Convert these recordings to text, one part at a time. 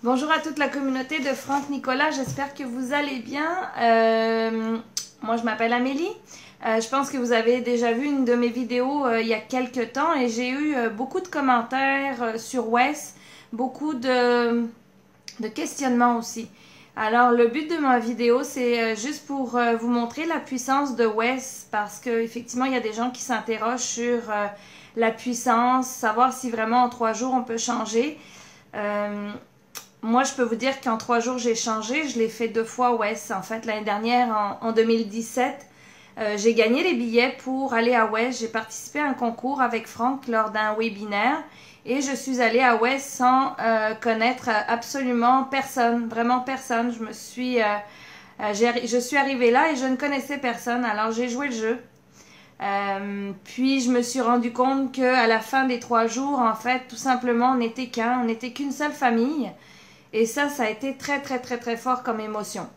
Bonjour à toute la communauté de Franck Nicolas, j'espère que vous allez bien. Moi je m'appelle Amélie. Je pense que vous avez déjà vu une de mes vidéos il y a quelques temps et j'ai eu beaucoup de commentaires sur Wes, beaucoup de questionnements aussi. Alors le but de ma vidéo c'est juste pour vous montrer la puissance de Wes parce qu'effectivement il y a des gens qui s'interrogent sur la puissance, savoir si vraiment en 3 jours on peut changer. Moi, je peux vous dire qu'en 3 jours, j'ai changé. Je l'ai fait 2 fois, Wes. En fait, l'année dernière, en 2017, j'ai gagné les billets pour aller à Wes. J'ai participé à un concours avec Franck lors d'un webinaire. Et je suis allée à Wes sans connaître absolument personne, vraiment personne. Je suis arrivée là et je ne connaissais personne. Alors, j'ai joué le jeu. Puis je me suis rendu compte qu'à la fin des 3 jours, en fait, tout simplement, on n'était qu'une seule famille. Et ça a été très, très, très, très fort comme émotion.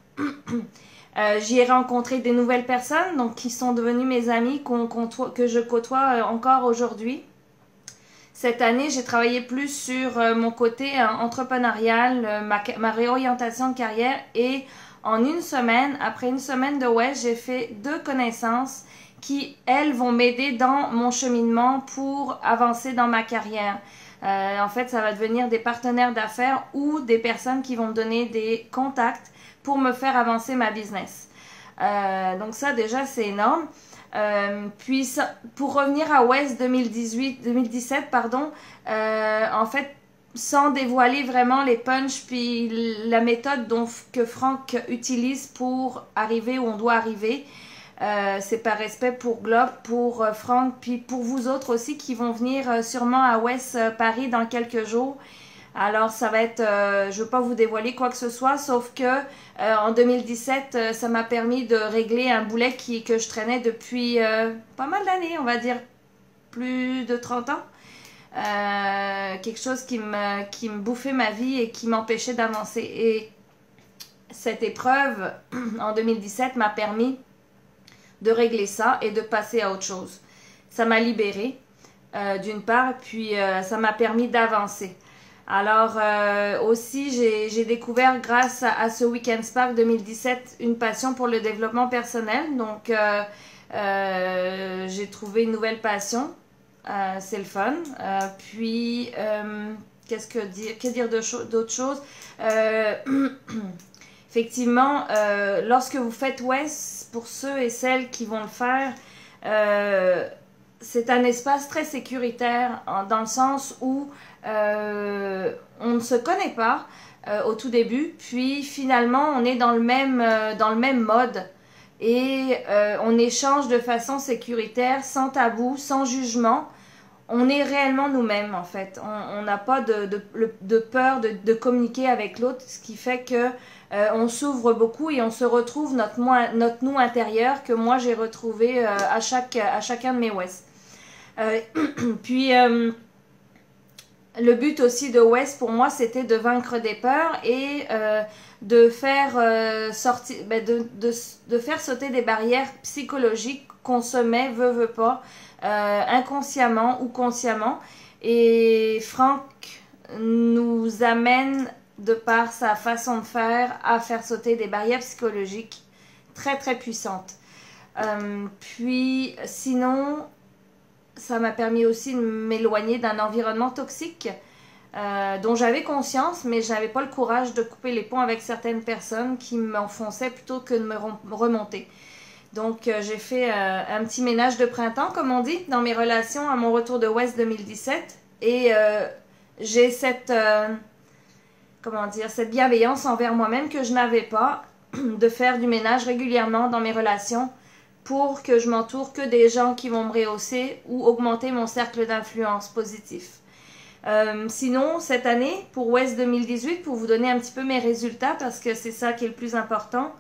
J'y ai rencontré des nouvelles personnes, donc qui sont devenues mes amies, que je côtoie encore aujourd'hui. Cette année, j'ai travaillé plus sur mon côté entrepreneurial, ma réorientation de carrière. Et en une semaine, après une semaine de Wes, j'ai fait 2 connaissances qui, elles, vont m'aider dans mon cheminement pour avancer dans ma carrière. En fait, ça va devenir des partenaires d'affaires ou des personnes qui vont me donner des contacts pour me faire avancer ma business. Donc ça, déjà, c'est énorme. Puis, ça, pour revenir à Wes 2017, pardon, en fait, sans dévoiler vraiment les punchs puis la méthode que Franck utilise pour arriver où on doit arriver, c'est par respect pour Globe, pour Franck, puis pour vous autres aussi qui vont venir sûrement à Wes Paris dans quelques jours. Alors ça va être, je ne veux pas vous dévoiler quoi que ce soit, sauf que en 2017, ça m'a permis de régler un boulet que je traînais depuis pas mal d'années, on va dire plus de 30 ans. Quelque chose qui me bouffait ma vie et qui m'empêchait d'avancer. Et cette épreuve en 2017 m'a permis de régler ça et de passer à autre chose. Ça m'a libérée, d'une part, puis ça m'a permis d'avancer. Alors, aussi, j'ai découvert, grâce à ce Weekend Spark 2017, une passion pour le développement personnel. Donc, j'ai trouvé une nouvelle passion. C'est le fun. Puis, que dire d'autre chose? Effectivement, lorsque vous faites Wes, pour ceux et celles qui vont le faire, c'est un espace très sécuritaire dans le sens où on ne se connaît pas au tout début, puis finalement on est dans le même mode et on échange de façon sécuritaire, sans tabou, sans jugement. On est réellement nous-mêmes en fait. On n'a pas de peur de communiquer avec l'autre, ce qui fait que on s'ouvre beaucoup et on se retrouve notre nous intérieur que moi j'ai retrouvé à chacun de mes Wes. Puis le but aussi de Wes pour moi c'était de vaincre des peurs et de faire de faire sauter des barrières psychologiques qu'on se met, veut pas, inconsciemment ou consciemment. Et Franck nous amène, de par sa façon de faire, à faire sauter des barrières psychologiques très très puissantes. Puis sinon, ça m'a permis aussi de m'éloigner d'un environnement toxique dont j'avais conscience, mais je n'avais pas le courage de couper les ponts avec certaines personnes qui m'enfonçaient plutôt que de me remonter. Donc, j'ai fait un petit ménage de printemps, comme on dit, dans mes relations à mon retour de Wes 2017. Et j'ai cette bienveillance envers moi-même que je n'avais pas, de faire du ménage régulièrement dans mes relations pour que je m'entoure que des gens qui vont me rehausser ou augmenter mon cercle d'influence positif. Sinon, cette année, pour Wes 2018, pour vous donner un petit peu mes résultats, parce que c'est ça qui est le plus important,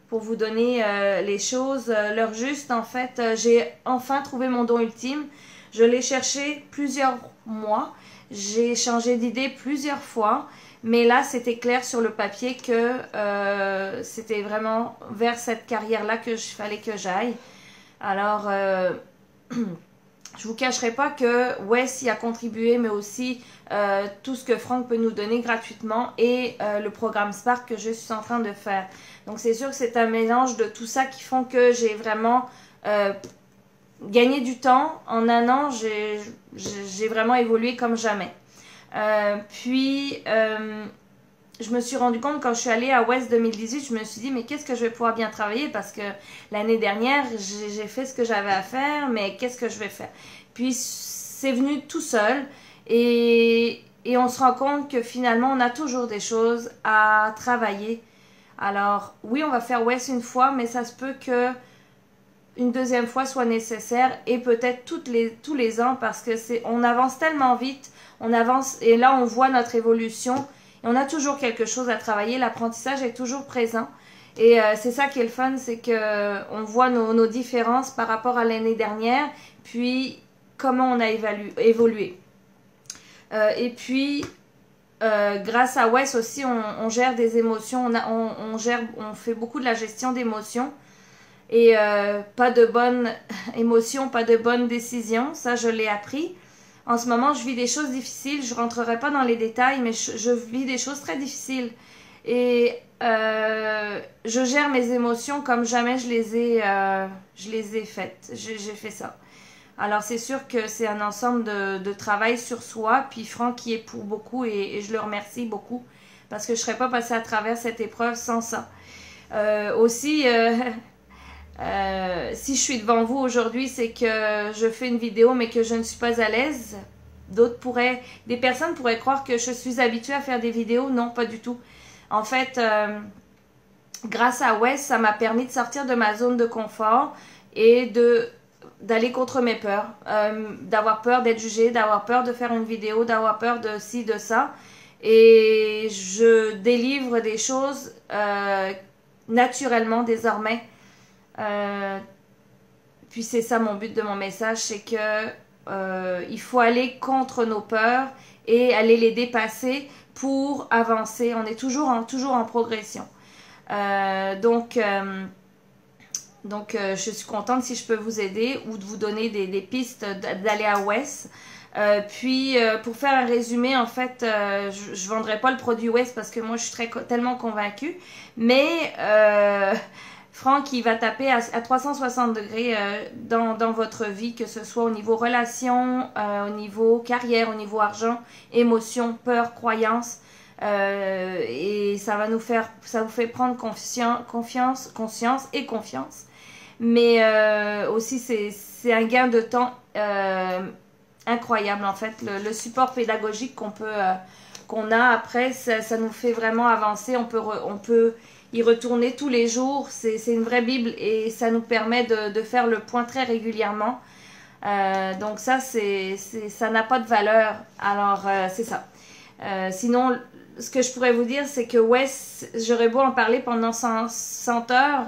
pour vous donner les choses, leur juste, en fait, j'ai enfin trouvé mon don ultime. Je l'ai cherché plusieurs mois, j'ai changé d'idée plusieurs fois, mais là, c'était clair sur le papier que c'était vraiment vers cette carrière-là que fallait que j'aille. Alors, je vous cacherai pas que Wes y a contribué, mais aussi tout ce que Franck peut nous donner gratuitement et le programme Spark que je suis en train de faire. Donc c'est sûr que c'est un mélange de tout ça qui font que j'ai vraiment gagné du temps. En un an, j'ai vraiment évolué comme jamais. Je me suis rendu compte quand je suis allée à West 2018, je me suis dit mais qu'est-ce que je vais pouvoir bien travailler parce que l'année dernière j'ai fait ce que j'avais à faire, mais qu'est-ce que je vais faire? Puis c'est venu tout seul et on se rend compte que finalement on a toujours des choses à travailler. Alors oui, on va faire West une fois, mais ça se peut que une deuxième fois soit nécessaire et peut-être tous les ans parce que on avance tellement vite, on avance et là on voit notre évolution. Et on a toujours quelque chose à travailler, l'apprentissage est toujours présent. Et c'est ça qui est le fun, c'est qu'on voit nos différences par rapport à l'année dernière, puis comment on a évolué. Grâce à Wes aussi, on gère des émotions, on fait beaucoup de la gestion d'émotions. Et pas de bonnes émotions, pas de bonnes décisions, ça je l'ai appris. En ce moment, je vis des choses difficiles. Je ne rentrerai pas dans les détails, mais je vis des choses très difficiles. Et je gère mes émotions comme jamais je les ai faites. J'ai fait ça. Alors, c'est sûr que c'est un ensemble de travail sur soi. Puis Franck y est pour beaucoup et je le remercie beaucoup parce que je ne serais pas passée à travers cette épreuve sans ça. Si je suis devant vous aujourd'hui, c'est que je fais une vidéo mais que je ne suis pas à l'aise. Des personnes pourraient croire que je suis habituée à faire des vidéos. Non, pas du tout. En fait, grâce à Wes, ça m'a permis de sortir de ma zone de confort et d'aller contre mes peurs. D'avoir peur d'être jugée, d'avoir peur de faire une vidéo, d'avoir peur de ci, de ça. Et je délivre des choses naturellement désormais. Puis c'est ça mon but de mon message, c'est que il faut aller contre nos peurs et aller les dépasser pour avancer. On est toujours en progression. Je suis contente si je peux vous aider ou de vous donner des pistes d'aller à Wes. Pour faire un résumé, en fait, je ne vendrai pas le produit Wes parce que moi je suis tellement convaincue, mais Franck, il va taper à 360 degrés dans votre vie, que ce soit au niveau relation, au niveau carrière, au niveau argent, émotion, peur, croyance. Et ça vous fait prendre conscience et confiance. Mais aussi, c'est un gain de temps incroyable, en fait. Le support pédagogique qu'on a après, ça nous fait vraiment avancer. On peut y retourner tous les jours, c'est une vraie Bible et ça nous permet de faire le point très régulièrement. Donc ça n'a pas de valeur. Alors c'est ça. Sinon, ce que je pourrais vous dire, c'est que Wes, j'aurais beau en parler pendant 100 heures,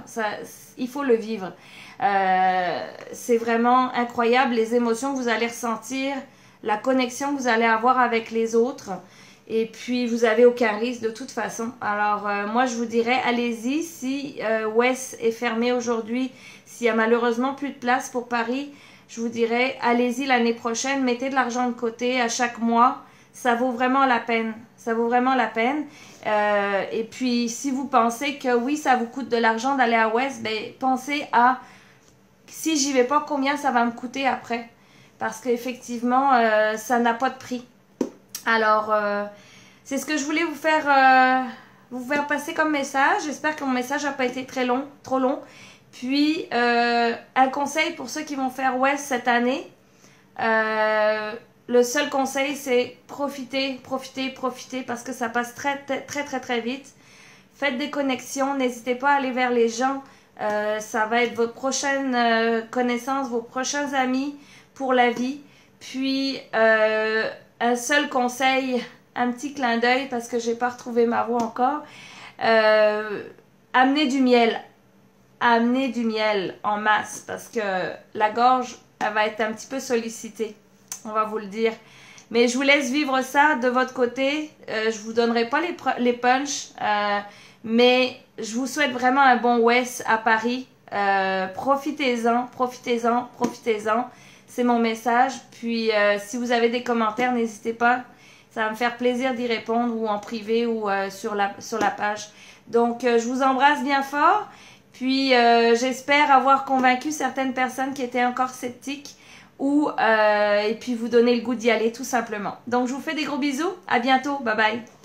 il faut le vivre. C'est vraiment incroyable les émotions que vous allez ressentir, la connexion que vous allez avoir avec les autres. Et puis, vous n'avez aucun risque de toute façon. Alors, moi, je vous dirais, allez-y. Si Wes est fermé aujourd'hui, s'il y a malheureusement plus de place pour Paris, je vous dirais, allez-y l'année prochaine. Mettez de l'argent de côté à chaque mois. Ça vaut vraiment la peine. Ça vaut vraiment la peine. Et puis, si vous pensez que oui, ça vous coûte de l'argent d'aller à Wes, ben, pensez à, si j'y vais pas, combien ça va me coûter après. Parce qu'effectivement, ça n'a pas de prix. Alors, c'est ce que je voulais vous faire passer comme message. J'espère que mon message n'a pas été trop long. Puis, un conseil pour ceux qui vont faire West cette année. Le seul conseil, c'est profitez parce que ça passe très, très, très, très vite. Faites des connexions. N'hésitez pas à aller vers les gens. Ça va être votre prochaine connaissance, vos prochains amis pour la vie. Puis, un seul conseil, un petit clin d'œil parce que j'ai pas retrouvé ma voix encore. Amenez du miel. Amenez du miel en masse parce que la gorge, elle va être un petit peu sollicitée. On va vous le dire. Mais je vous laisse vivre ça de votre côté. Je vous donnerai pas les punchs. Mais je vous souhaite vraiment un bon West à Paris. Profitez-en. C'est mon message. Puis si vous avez des commentaires, n'hésitez pas. Ça va me faire plaisir d'y répondre ou en privé ou sur la page. Donc, je vous embrasse bien fort. Puis, j'espère avoir convaincu certaines personnes qui étaient encore sceptiques et puis vous donner le goût d'y aller tout simplement. Donc, je vous fais des gros bisous. À bientôt. Bye bye.